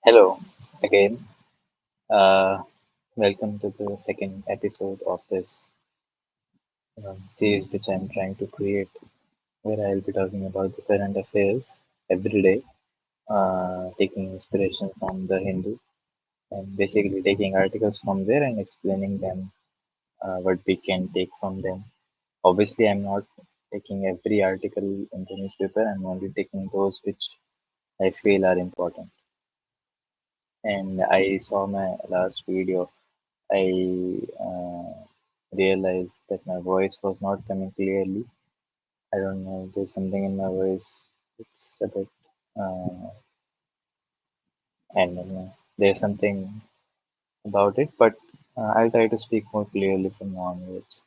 Hello again. Uh, Welcome to the second episode of this series which I'm trying to create, where I'll be talking about the current affairs every day, taking inspiration from the Hindu and basically taking articles from there and explaining them what we can take from them. Obviously, I'm not taking every article in the newspaper. I'm only taking those which I feel are important. And I saw my last video. I realized that my voice was not coming clearly. I don't know, there's something in my voice. It's a bit, I don't know, there's something about it, but I'll try to speak more clearly from now onwards.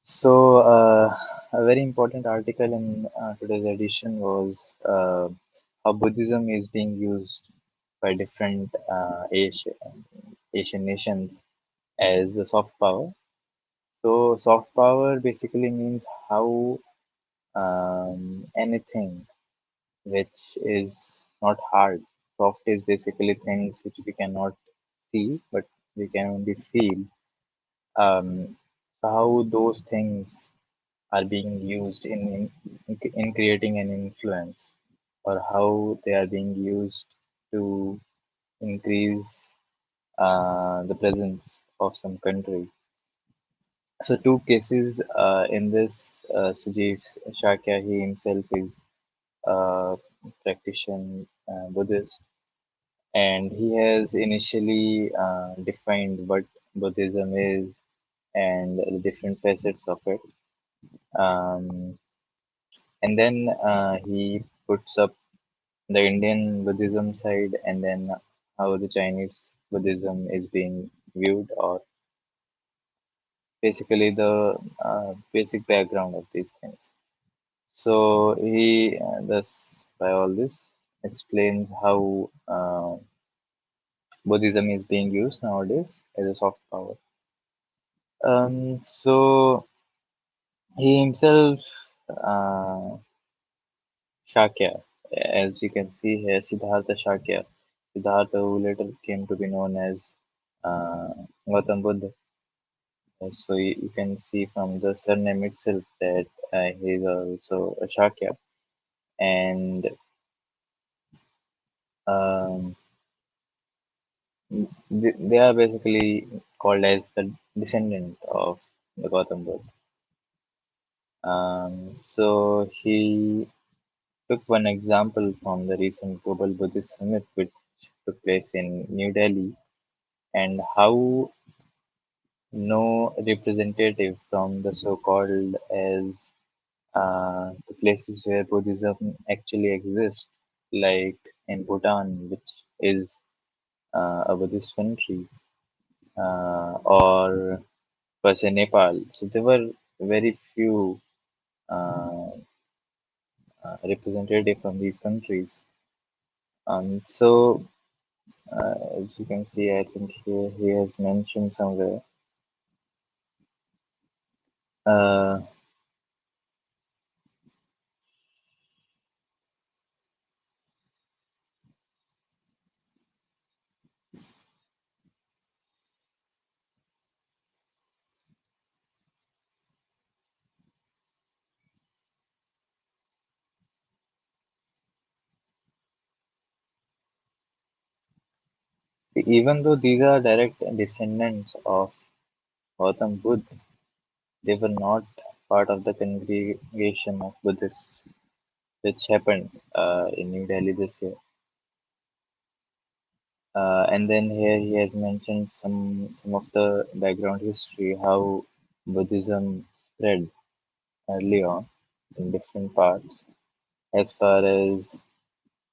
So, a very important article in today's edition was how Buddhism is being used by different Asian nations as a soft power. So soft power basically means how anything which is not hard. Soft is basically things which we cannot see, but we can only feel. So how those things are being used in creating an influence, or how they are being used to increase the presence of some country. So two cases in this. Sujeev Shakya, he himself is a practitioner Buddhist, and he has initially defined what Buddhism is and the different facets of it. Um, and then he puts up the Indian Buddhism side, and then how the Chinese Buddhism is being viewed, or basically the basic background of these things. So he thus by all this explains how Buddhism is being used nowadays as a soft power. So he himself, uh, Shakya, as you can see here, Siddhartha Shakya, Siddhartha, who later came to be known as uh, Gautam Buddha. So you can see from the surname itself that he is also a Shakya, and um, they are basically called as the descendant of the Gautam Buddha. So he took one example from the recent Global Buddhist Summit, which took place in New Delhi, and how no representative from the so-called as the places where Buddhism actually exists, like in Bhutan, which is a Buddhist country, or was in Nepal. So there were very few uh, representatives from these countries. So as you can see, I think here he has mentioned somewhere. Uh, Even though these are direct descendants of Gautam Buddha, they were not part of the congregation of Buddhists, which happened in New Delhi this year. And then here he has mentioned some of the background history, how Buddhism spread early on in different parts, as far as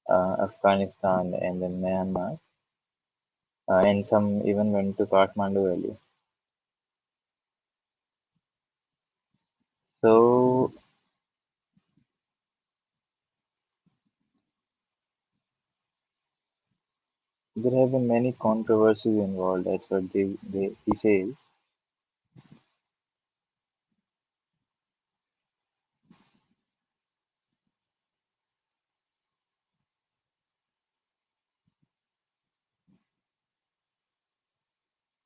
Afghanistan and then Myanmar, and some even went to Kathmandu early. So there have been many controversies involved. That's what he says.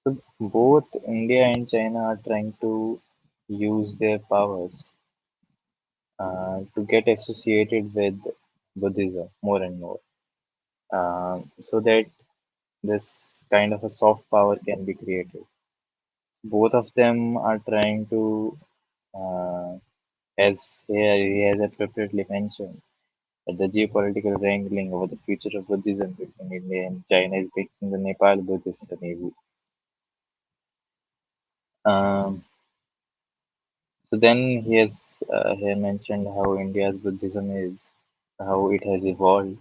So both India and China are trying to use their powers to get associated with Buddhism more and more, so that this kind of a soft power can be created. Both of them are trying to, uh, as here he has appropriately mentioned, that the geopolitical wrangling over the future of Buddhism between India and China is making the Nepal Buddhist uneasy. Um, so then he has here mentioned how India's Buddhism is, how it has evolved,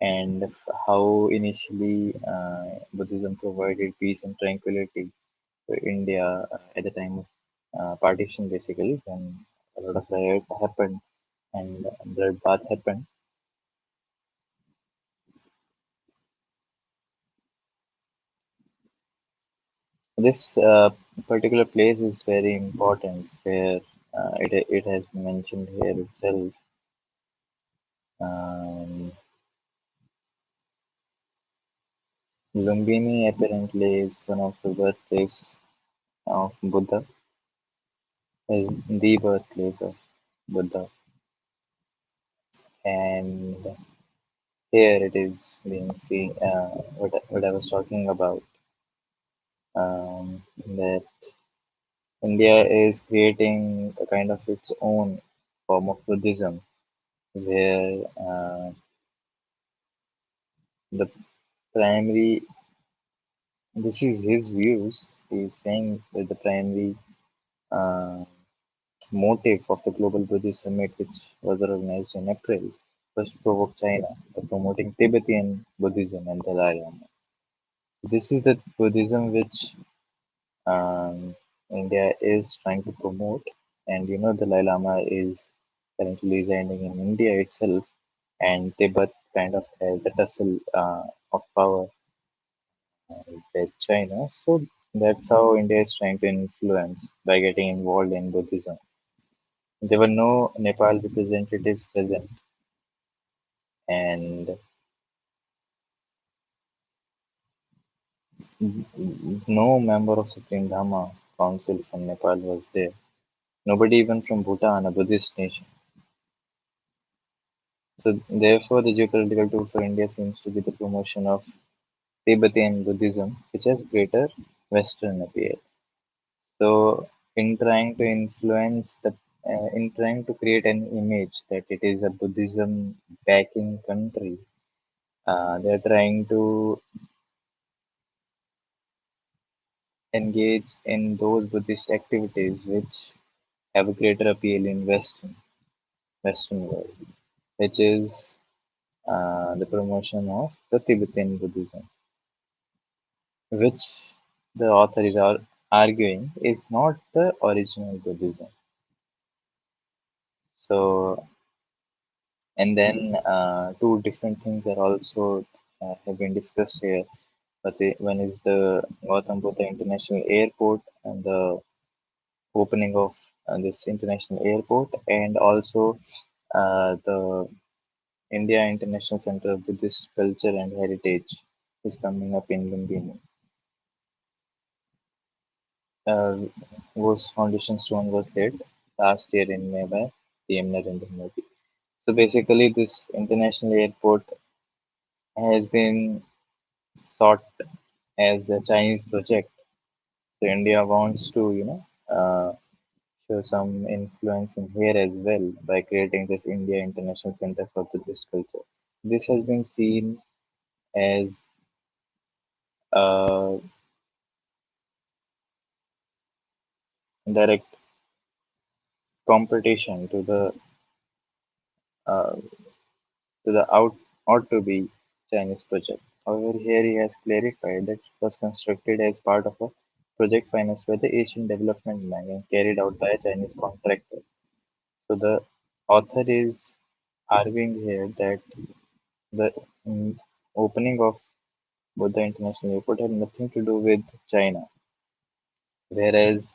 and how initially Buddhism provided peace and tranquility to India at the time of partition, basically, when a lot of riot happened and bloodbath happened. This particular place is very important, where it has been mentioned here itself. Um, Lumbini apparently is one of the birthplace of Buddha, is the birthplace of Buddha, and here it is being seen. What I was talking about, that India is creating a kind of its own form of Buddhism, where the primary, this is his views. He's saying that the primary uh, motive of the Global Buddhist Summit, which was organized in April, was to provoke China by promoting Tibetan Buddhism and Dalai Lama. This is the Buddhism which um, India is trying to promote, and Dalai Lama is currently residing in India itself, and Tibet kind of has a tussle of power with China. So that's how India is trying to influence by getting involved in Buddhism. There were no Nepal representatives present, and no member of Supreme Dharma Council from Nepal was there. Nobody even from Bhutan, a Buddhist nation. So therefore, the geopolitical tool for India seems to be the promotion of Tibetan Buddhism, which has greater Western appeal. So, in trying to create an image that it is a Buddhism backing country, they're trying to engage in those Buddhist activities which have a greater appeal in Western world, which is the promotion of the Tibetan Buddhism, which the author is arguing is not the original Buddhism. So, and then two different things are also have been discussed here. But one is the Gautam Buddha International Airport and the opening of this international airport, and also the India International Center of Buddhist Culture and Heritage is coming up in Lumbini, whose foundation stone was laid last year in May by PM Narendra Modi. So basically, this international airport has been sought as the Chinese project. So India wants to, show some influence in here as well by creating this India International Center for Buddhist Culture. This has been seen as a direct competition uh, to the ought to be Chinese project. However, here he has clarified that it was constructed as part of a project financed by the Asian Development Bank and carried out by a Chinese contractor. So the author is arguing here that the opening of Buddha International Airport had nothing to do with China, whereas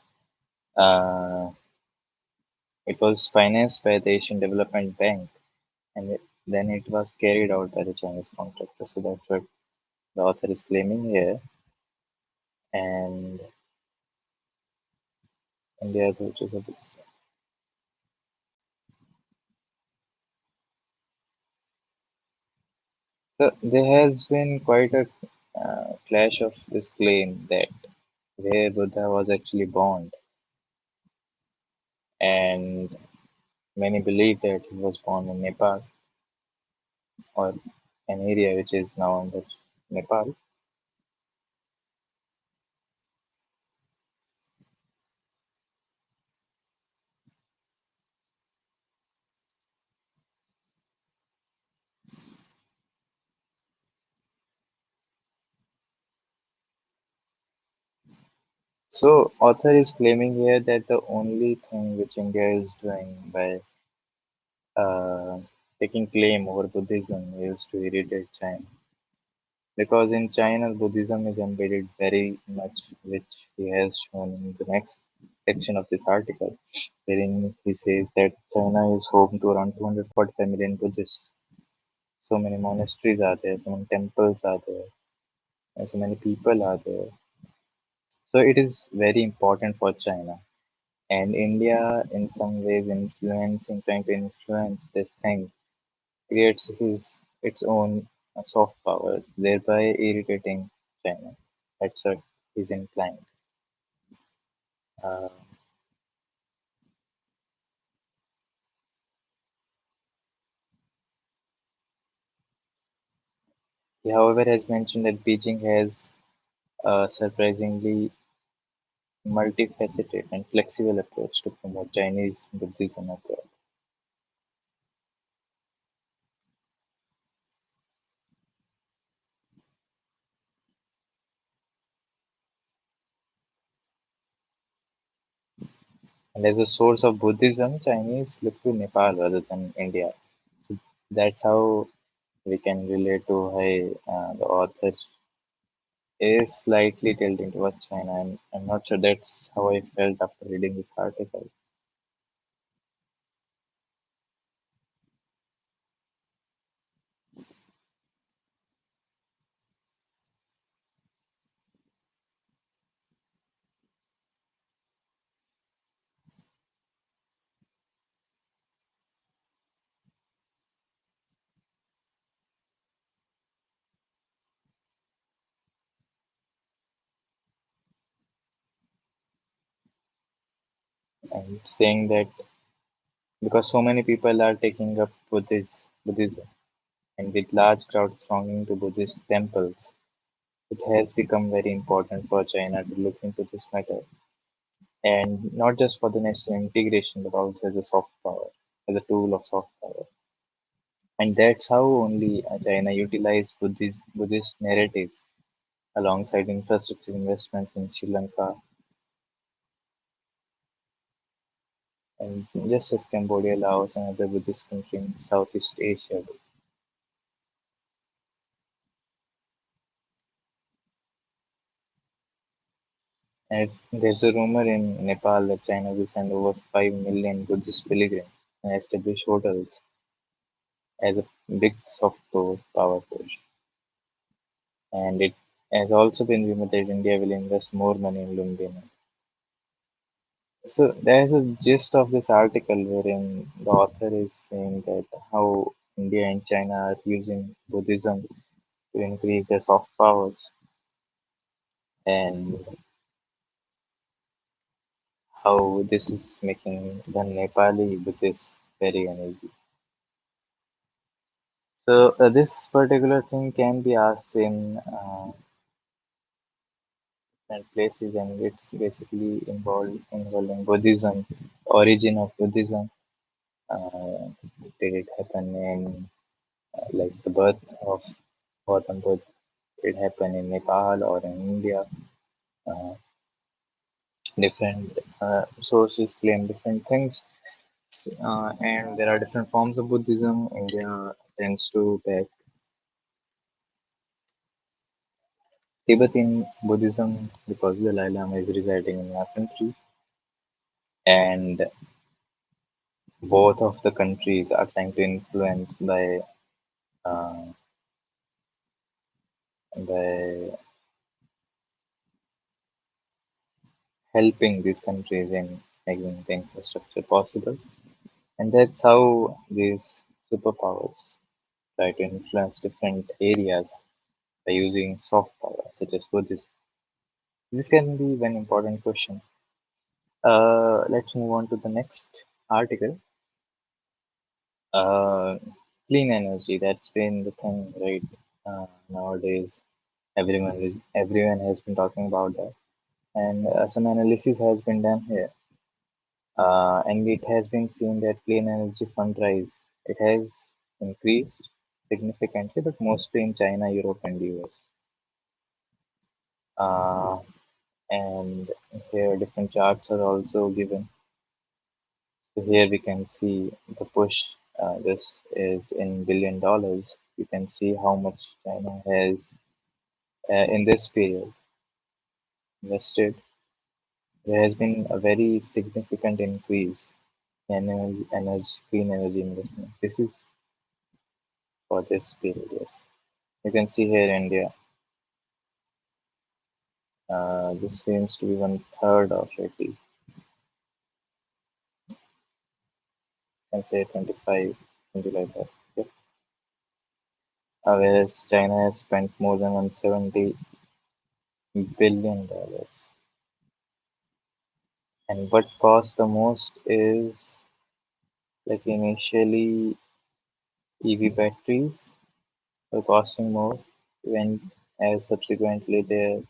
uh, it was financed by the Asian Development Bank, and then it was carried out by the Chinese contractor. So that's what the author is claiming here. and India is also a Buddhist. So there has been quite a clash of this claim that where Buddha was actually born, and many believe that he was born in Nepal or an area which is now under Nepal. So author is claiming here that the only thing which India is doing by uh, taking claim over Buddhism is to irritate China. Because in China, Buddhism is embedded very much, which he has shown in the next section of this article, wherein he says that China is home to around 245 million Buddhists. So many monasteries are there, so many temples are there, and so many people are there. So it is very important for China. And India, in some ways, trying to influence this thing, creates its own soft powers, thereby irritating China. That's what he's implying. Uh, he, however, has mentioned that Beijing has a surprisingly multifaceted and flexible approach to promote Chinese Buddhism abroad. And as a source of Buddhism, Chinese look to Nepal rather than India. So that's how we can relate to how the author is slightly tilting towards China. I'm not sure that's how I felt after reading this article. I'm saying that because so many people are taking up Buddhism, and with large crowds thronging to Buddhist temples, it has become very important for China to look into this matter, and not just for the national integration, but also as a soft power, as a tool of soft power. And that's how only China utilized Buddhist narratives alongside infrastructure investments in Sri Lanka, and just as Cambodia, Laos, and other Buddhist countries in Southeast Asia. And there's a rumor in Nepal that China will send over 5 million Buddhist pilgrims and establish hotels as a big soft power push. And it has also been rumored that India will invest more money in Lumbini. So there's a gist of this article wherein the author is saying that how India and China are using Buddhism to increase their soft powers, and how this is making the Nepali Buddhists very uneasy. So this particular thing can be asked in different places, and it's basically involving Buddhism, origin of Buddhism. Uh, did it happen in like the birth of Gautam Buddha? Did it happen in Nepal or in India? Uh, Different sources claim different things, and there are different forms of Buddhism. India tends to back Tibetan Buddhism because the Dalai Lama is residing in our country, and both of the countries are trying to influence uh, by helping these countries in making the infrastructure possible. And that's how these superpowers try to influence different areas by using soft power, such as Buddhism. This can be one important question. Let's move on to the next article. Uh, Clean energy, that's been the thing, right? Nowadays, everyone has been talking about that, and some analysis has been done here, and it has been seen that clean energy fundraise it has increased significantly, but mostly in China, Europe, and US. Uh, and here different charts are also given. So here we can see the push. This is in $1 billion. You can see how much China has in this period invested. There has been a very significant increase in clean energy investment. This is for this period, yes. You can see here India. This seems to be one third of it. You can say 25, something like that. Yep. Whereas China has spent more than $170 billion. And what costs the most is like initially EV batteries were costing more when as subsequently their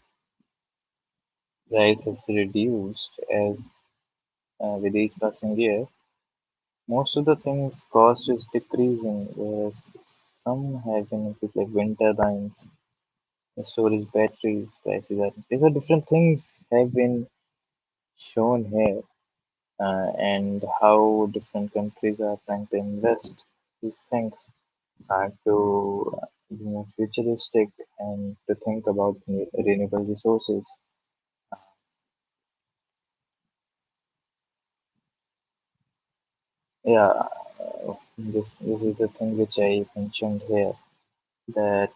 price has reduced as with each passing year. Most of the things cost is decreasing, whereas some have been increased like wind turbines, the storage batteries prices are. These are different things have been shown here, and how different countries are trying to invest these things to be more futuristic and to think about renewable resources. Yeah, this is the thing which I mentioned here that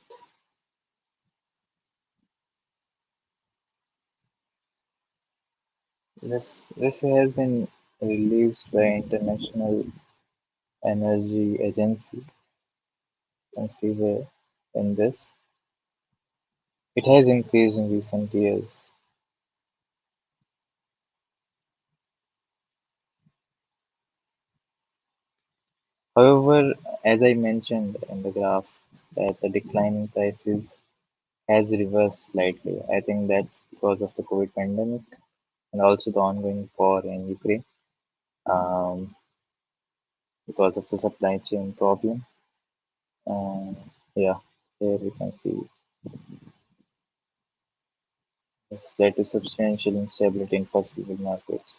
this has been released by International Energy Agency. You can see here in this. It has increased in recent years. However, as I mentioned in the graph, that the decline in prices has reversed slightly. I think that's because of the COVID pandemic and also the ongoing war in Ukraine, um, because of the supply chain problem. Um, yeah, here we can see it's led to substantial instability in fossil fuel markets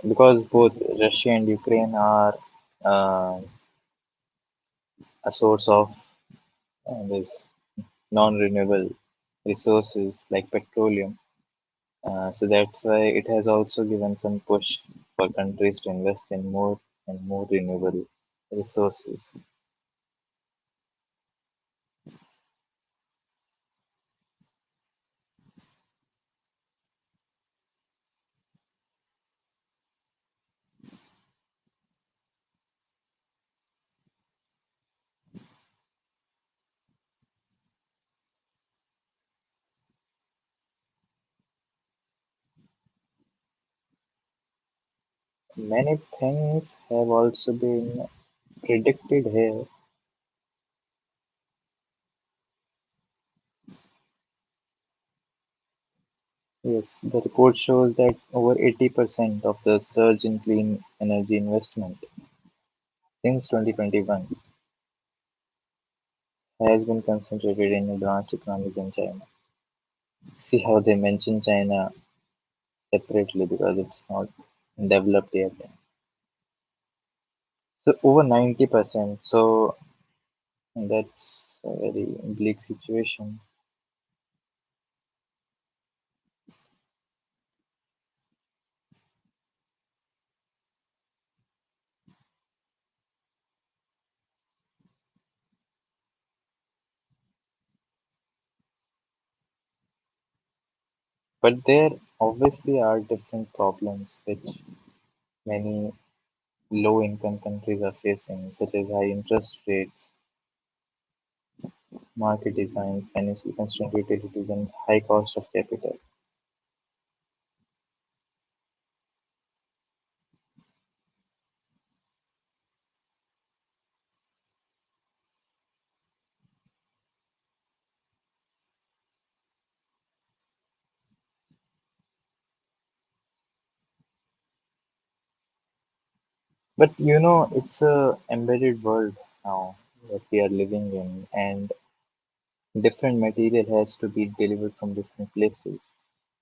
because both Russia and Ukraine are uh, a source of this non-renewable resources like petroleum. So that's why it has also given some push for countries to invest in more and more renewable resources. Many things have also been predicted here. Yes, the report shows that over 80% of the surge in clean energy investment since 2021 has been concentrated in advanced economies in China. See how they mention China separately because it's not developed yet. So over 90%. So that's a very bleak situation. But there obviously are different problems which many low income countries are facing, such as high interest rates, market designs, financial constrained utilities, and high cost of capital. But it's a embedded world now that we are living in, and different material has to be delivered from different places.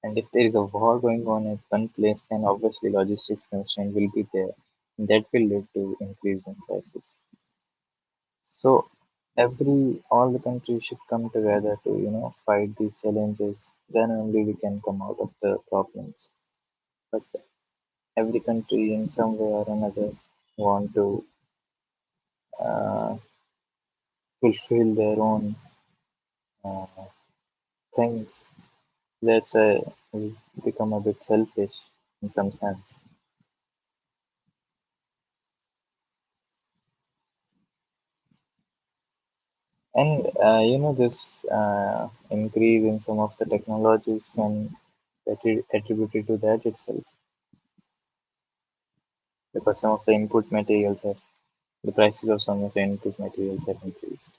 And if there is a war going on at one place, then obviously logistics constraint will be there. And that will lead to increase in prices. So all the countries should come together to fight these challenges. Then only we can come out of the problems. But every country in some way or another want to uh, fulfill their own uh, things. That's why we become a bit selfish in some sense. And this increase in some of the technologies can be attributed to that itself, because some of the input materials have the prices of some of the input materials have increased.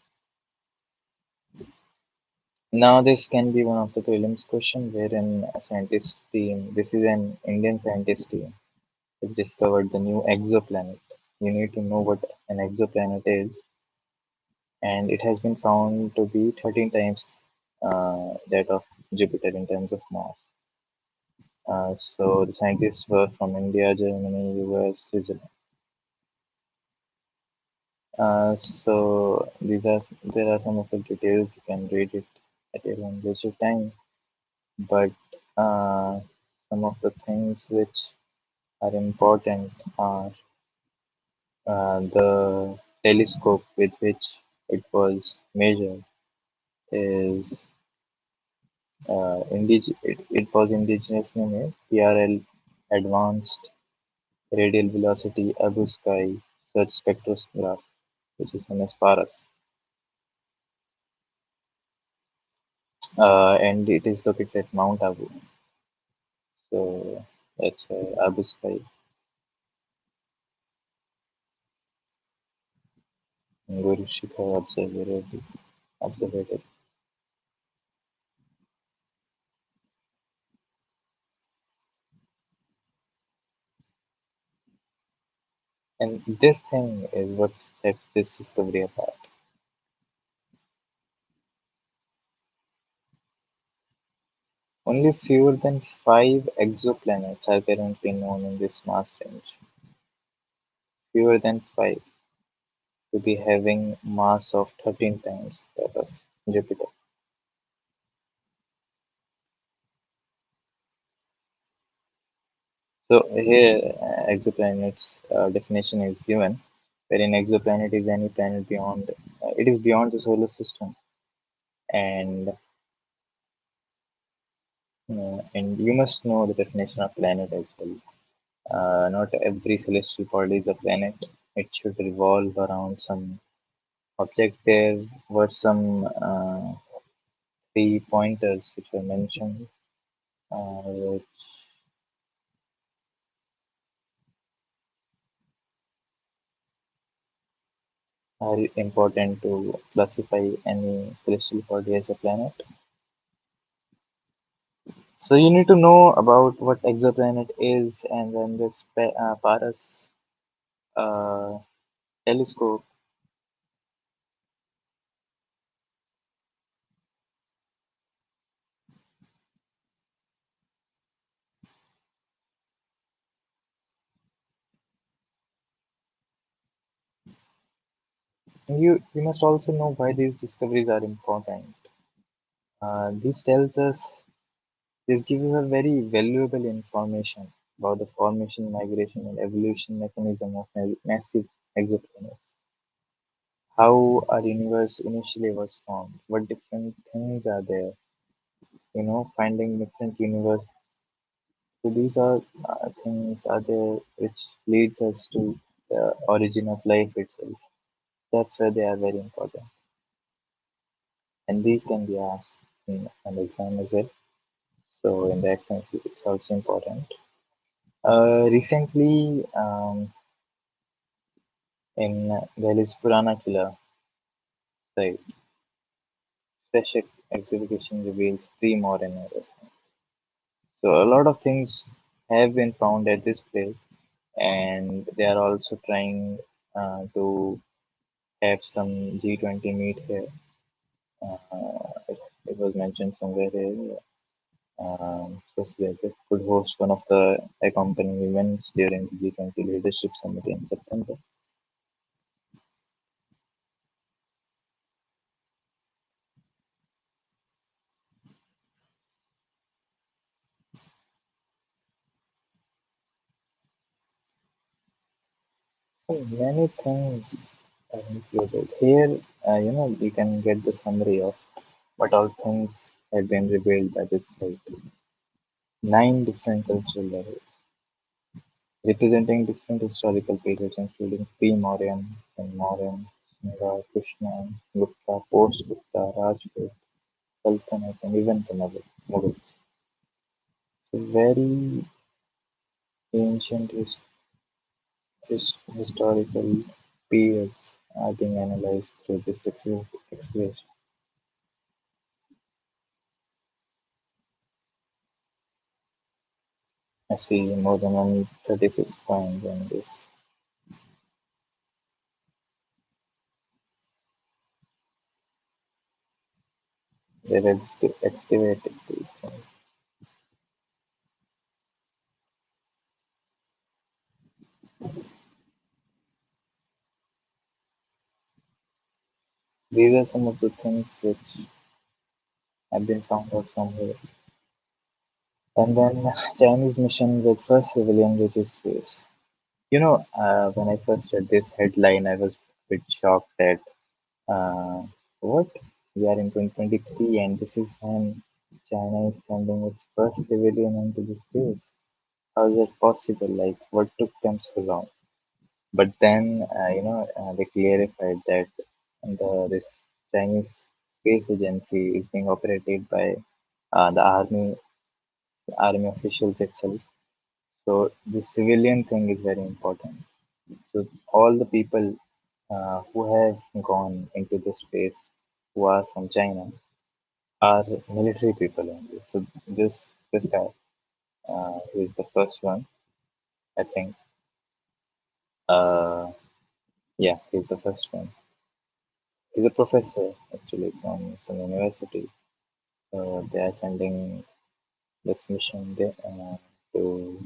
Now this can be one of the prelims question wherein a scientist team, this is an Indian scientist team, has discovered the new exoplanet. You need to know what an exoplanet is, and it has been found to be 13 times that of Jupiter in terms of mass. So the scientists were from India, Germany, US, Switzerland. So there are some of the details. You can read it at your own leisure time. But uh, some of the things which are important are the telescope with which it was measured is it was indigenously made PRL, Advanced Radial Velocity Abu Sky Search Spectrograph, which is known as PARAS, and it is located at Mount Abu. So that's Abu Sky Guru Shikhar Observatory. And this thing is what sets this discovery apart. Only fewer than 5 exoplanets are currently known in this mass range. Fewer than 5 to be having mass of 13 times that of Jupiter. So here exoplanets definition is given, wherein exoplanet is any planet beyond it is beyond the solar system, and and you must know the definition of planet as well. Not every celestial body is a planet. It should revolve around some object. There were some 3 pointers which were mentioned, which are important to classify any celestial body as a planet. So you need to know about what exoplanet is, and then this Paras uh, telescope. You must also know why these discoveries are important. This tells us this gives us a very valuable information about the formation, migration, and evolution mechanism of massive exoplanets. How our universe initially was formed, what different things are there, finding different universe. So these are things are there which leads us to the origin of life itself. That's why they are very important, and these can be asked in an exam as well. So in the exam, it's also important. Recently, in Delhi's Purana Killa site, fresh excavation reveals three more investments. So a lot of things have been found at this place, and they are also trying to have some G20 meet here. It was mentioned somewhere here. So this could host one of the accompanying events during the G20 Leadership Summit in September. So many things are included here. You can get the summary of what all things have been revealed by this site. Nine different cultural levels, representing different historical periods, including pre-Mauryan and Mauryan, Sangha, Kushna, Gupta, post-Gupta, Rajput, Sultanate, and even the Mughals. So very ancient historical periods are being analyzed through this excavation. I see more than 136 points on this. They've excavated these things. These are some of the things which have been found out from here. And then Chinese mission with first civilian reaches space. When I first read this headline, I was a bit shocked that uh, what we are in 2023 and this is when China is sending its first civilian into the space. How is that possible? Like, what took them so long? But then, they clarified that this Chinese space agency is being operated by the army officials itself. So the civilian thing is very important. So all the people who have gone into the space who are from China are military people only. So this guy who is the first one, I think. Uh, yeah, he's the first one. He's a professor actually from some university. So they are sending this mission there, to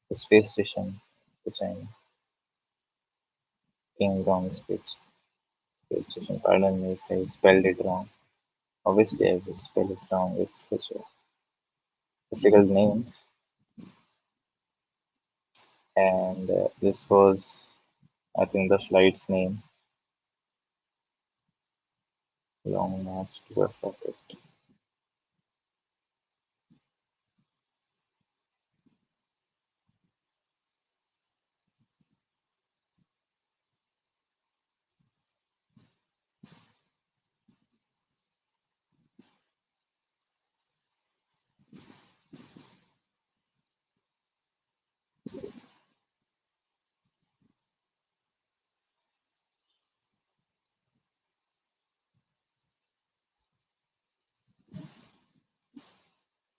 the space station to China. Tiangong space station. Pardon me if I spelled it wrong. Obviously, I would spell it wrong. It's such a difficult name. And this was, I think, the flight's name. Long March to a Rocket.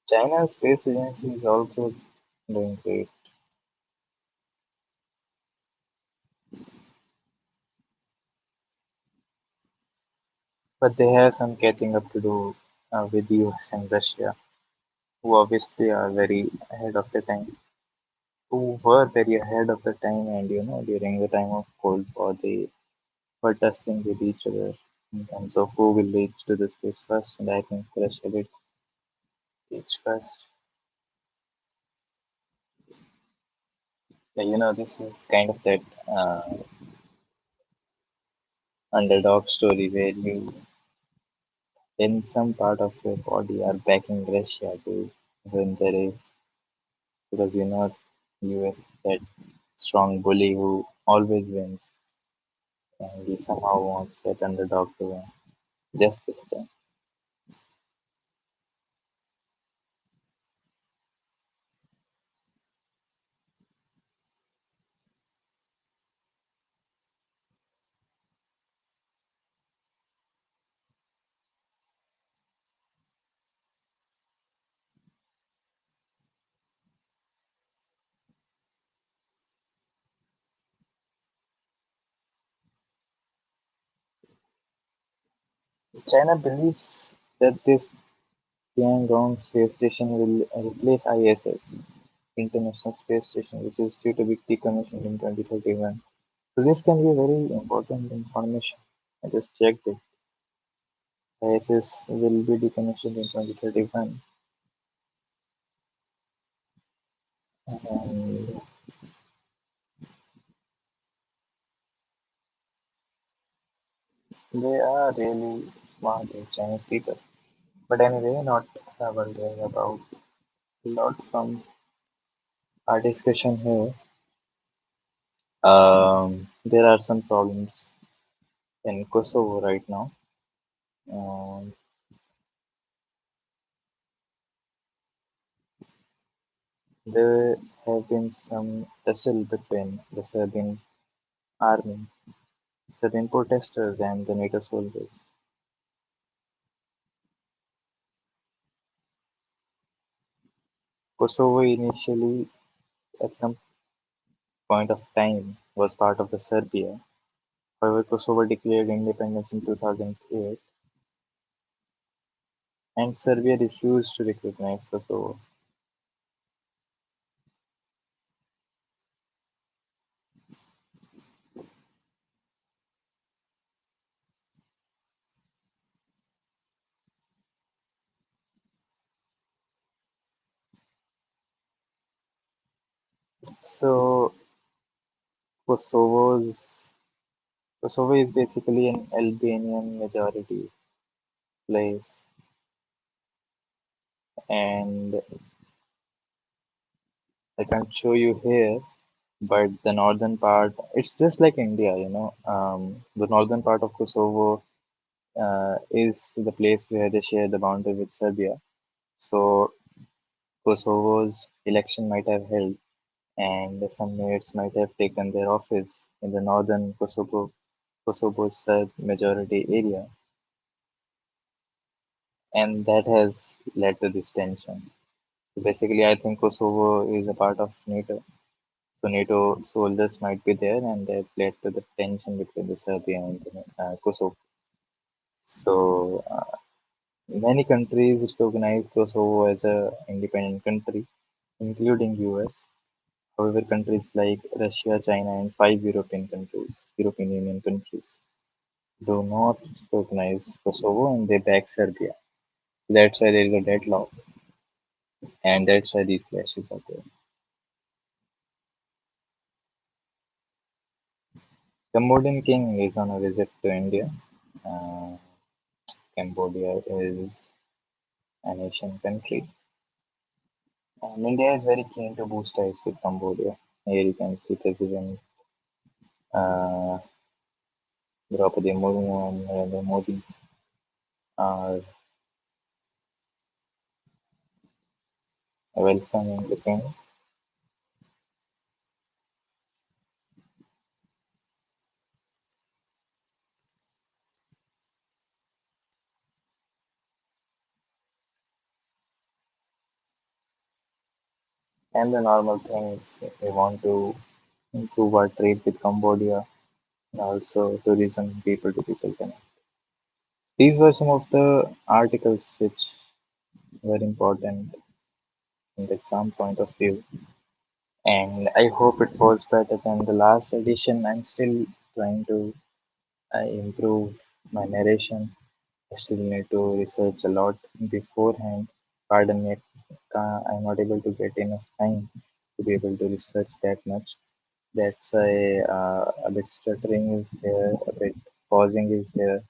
China's space agency is also doing great, but they have some catching up to do with US and Russia, who obviously are very ahead of the time, who were very ahead of the time, and during the time of Cold War, they were tussling with each other in terms of who will reach to the space first, and I think Russia did reach first. This is kind of that underdog story where you in some part of your body are backing Russia to win the race because US is that strong bully who always wins and he somehow wants that underdog to win just this time. China believes that this Tiangong space station will replace ISS, International Space Station, which is due to be decommissioned in 2031. So this can be very important information. I just checked it. ISS will be decommissioned in 2031, and they are really smart, these Chinese people. But anyway, not worrying about a lot from our discussion here. There are some problems in Kosovo right now. Um, there have been some tussle between the army, Serbian protesters, and the NATO soldiers. Kosovo initially, at some point of time, was part of the Serbia. However, Kosovo declared independence in 2008, and Serbia refused to recognize Kosovo. So Kosovo's Kosovo is basically an Albanian majority place, and I can't show you here, but the northern part, it's just like India, the northern part of Kosovo is the place where they share the boundary with Serbia. So Kosovo's election might have held, and some mates might have taken their office in the northern Kosovo's Serb majority area, and that has led to this tension. So basically, I think Kosovo is a part of NATO. So NATO soldiers might be there, and that led to the tension between the Serbia and Kosovo. So many countries recognize Kosovo as a independent country, including US. However, countries like Russia, China, and five European Union countries, do not recognize Kosovo and they back Serbia. That's why there is a deadlock, and that's why these clashes are there. Cambodian king is on a visit to India. Uh, Cambodia is an Asian country. India is very keen to boost ties with Cambodia. Here you can see President uh, Draupadi Murmu and Narendra Modi are welcoming the king. And the normal things we want to improve our trade with Cambodia and also tourism, people to people connect. These were some of the articles which were important in the exam point of view, and I hope it was better than the last edition. I'm still trying to improve my narration. I still need to research a lot beforehand. Pardon me, I'm not able to get enough time to be able to research that much. That's why a bit stuttering is there, a bit pausing is there.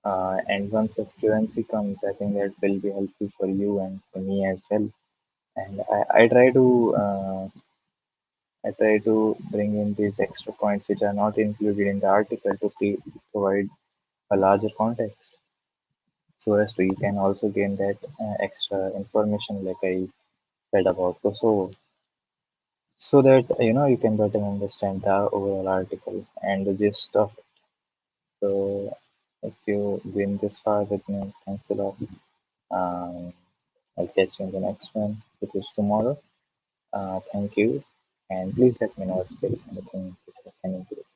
And once the fluency comes, I think that will be helpful for you and for me as well. And I try to bring in these extra points which are not included in the article to provide a larger context, so as to you can also gain that extra information, like I said about Kosovo, so that you can better understand the overall article and the gist of it. So if you've been this far with me, thanks a lot. Um, I'll catch you in the next one, which is tomorrow. Thank you, and please let me know if there is anything which I can improve.